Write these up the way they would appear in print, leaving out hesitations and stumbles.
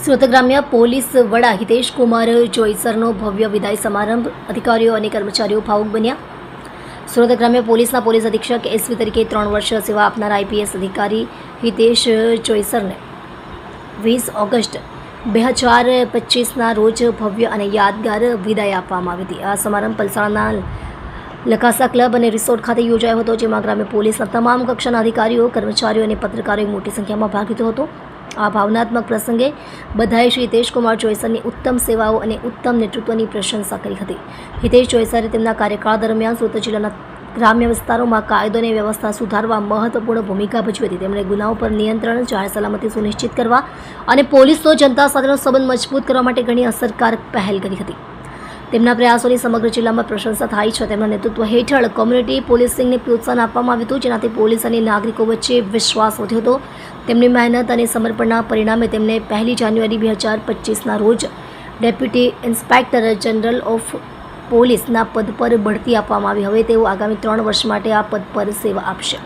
સુરત ગ્રામ્ય પોલીસ વડા હિતેશ કુમાર જોઈસરનો ભવ્ય વિદાય સમારંભ, અધિકારીઓ અને કર્મચારીઓ ભાવુક બન્યા. સુરત ગ્રામ્ય પોલીસના પોલીસ અધિક્ષક એસવી તરીકે 3 વર્ષ સેવા આપનાર આઈપીએસ અધિકારી હિતેશ જોઈસરને 20 ઓગસ્ટ 2025ના રોજ ભવ્ય અને યાદગાર વિદાય આપવામાં આવી હતી. આ સમારંભ પલસાણાના લકાસા ક્લબ અને રિસોર્ટ ખાતે યોજાયો હતો, જેમાં ગ્રામ્ય પોલીસના તમામ કક્ષાના અધિકારીઓ, કર્મચારીઓ અને પત્રકારોએ મોટી સંખ્યામાં ભાગ લીધો હતો. આ ભાવનાત્મક પ્રસંગે બધાએ શ્રી હિતેશ કુમાર જોઈસરની ઉત્તમ સેવાઓ અને ઉત્તમ નેતૃત્વની પ્રશંસા કરી હતી. હિતેશ જોઈસરે તેમના કાર્યકાળ દરમિયાન સુરત જિલ્લાના ગ્રામ્ય વિસ્તારોમાં કાયદો અને વ્યવસ્થા સુધારવા મહત્વપૂર્ણ ભૂમિકા ભજવી હતી. તેમણે ગુનાઓ પર નિયંત્રણ, જાહેર સલામતી સુનિશ્ચિત કરવા અને પોલીસનો જનતા સાથેનો સંબંધ મજબૂત કરવા માટે ઘણી અસરકારક પહેલ કરી હતી. તેમના પ્રયાસોની સમગ્ર જિલ્લામાં પ્રશંસા થાય છે. તેમના નેતૃત્વ હેઠળ કોમ્યુનિટી પોલીસિંગને પ્રોત્સાહન આપવામાં આવ્યું હતું, જેનાથી પોલીસ અને નાગરિકો વચ્ચે વિશ્વાસ વધ્યો હતો. તેમની મહેનત અને સમર્પણના પરિણામે તેમને 1 જાન્યુઆરી 2025ના રોજ ડેપ્યુટી ઇન્સ્પેક્ટર જનરલ ઓફ પોલીસના પદ પર બઢતી આપવામાં આવી. હવે તેઓ આગામી 3 વર્ષ માટે આ પદ પર સેવા આપશે.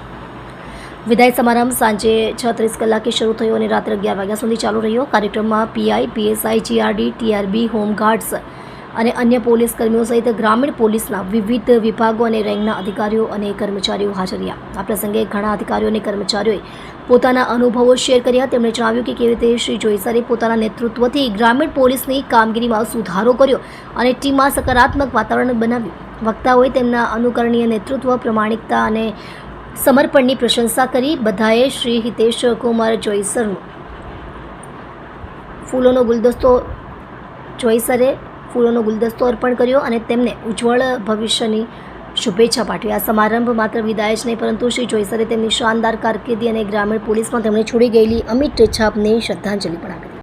વિદાય સમારંભ સાંજે 6:30 કલાકે શરૂ થયો અને રાત્રે 11 વાગ્યા સુધી ચાલુ રહ્યો. કાર્યક્રમમાં PI, PSI, GRD, TRB, home guards અને અન્ય પોલીસ કર્મીઓ સહિત ગ્રામીણ પોલીસના વિવિધ વિભાગો અને રેન્કના અધિકારીઓ અને કર્મચારીઓ હાજર રહ્યા. આ પ્રસંગે ઘણા અધિકારીઓ અને કર્મચારીઓએ પોતાના અનુભવો શેર કર્યા. તેમણે જણાવ્યું કે કેવી રીતે શ્રી જોઈસરે પોતાના નેતૃત્વથી ગ્રામીણ પોલીસની કામગીરીમાં સુધારો કર્યો અને ટીમમાં સકારાત્મક વાતાવરણ બનાવ્યું. વક્તાઓએ તેમના અનુકરણીય નેતૃત્વ, પ્રમાણિકતા અને સમર્પણની પ્રશંસા કરી. બધાએ શ્રી હિતેશ કુમાર જોઈસરનો ફૂલોનો ગુલદસ્તો અર્પણ કર્યો અને તેમને ઉજ્જવળ ભવિષ્યની શુભેચ્છા પાઠવી. આ સમારંભ માત્ર વિદાય જ નહીં, પરંતુ શ્રી જોઈસરે તેમની શાનદાર કારકિર્દી અને ગ્રામીણ પોલીસમાં તેમણે છોડી ગયેલી અમિટ છાપને શ્રદ્ધાંજલિ પણ આપી.